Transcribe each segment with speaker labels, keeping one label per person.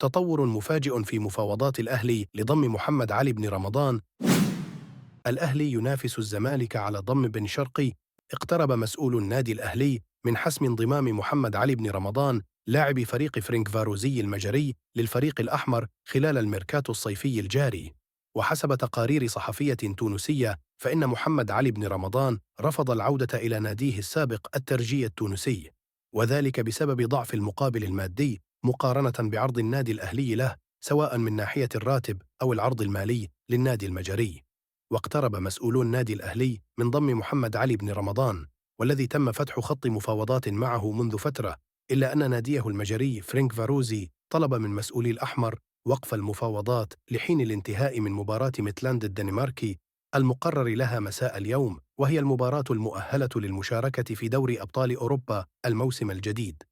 Speaker 1: تطور مفاجئ في مفاوضات الأهلي لضم محمد علي بن رمضان. الأهلي ينافس الزمالك على ضم بن شرقي. اقترب مسؤول النادي الأهلي من حسم انضمام محمد علي بن رمضان لاعب فريق فرنك فاروزي المجري للفريق الأحمر خلال الميركاتو الصيفي الجاري. وحسب تقارير صحفية تونسية، فإن محمد علي بن رمضان رفض العودة إلى ناديه السابق الترجي التونسي، وذلك بسبب ضعف المقابل المادي مقارنة بعرض النادي الأهلي له، سواء من ناحية الراتب أو العرض المالي للنادي المجري. واقترب مسؤولو النادي الأهلي من ضم محمد علي بن رمضان، والذي تم فتح خط مفاوضات معه منذ فترة، إلا أن ناديه المجري فرنك فاروزي طلب من مسؤولي الأحمر وقف المفاوضات لحين الانتهاء من مباراة ميتلاند الدنماركي المقرر لها مساء اليوم، وهي المباراة المؤهلة للمشاركة في دوري أبطال أوروبا الموسم الجديد.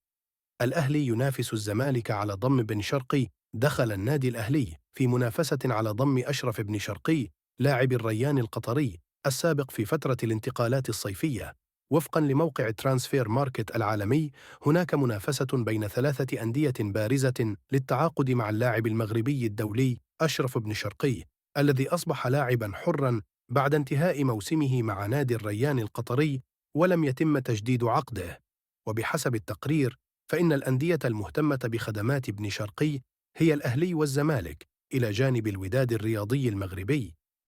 Speaker 1: الأهلي ينافس الزمالك على ضم بن شرقي. دخل النادي الأهلي في منافسة على ضم أشرف بن شرقي لاعب الريان القطري السابق في فترة الانتقالات الصيفية. وفقاً لموقع ترانسفير ماركت العالمي، هناك منافسة بين 3 أندية بارزة للتعاقد مع اللاعب المغربي الدولي أشرف بن شرقي، الذي أصبح لاعباً حراً بعد انتهاء موسمه مع نادي الريان القطري ولم يتم تجديد عقده. وبحسب التقرير، فإن الأندية المهتمة بخدمات ابن شرقي هي الأهلي والزمالك، إلى جانب الوداد الرياضي المغربي.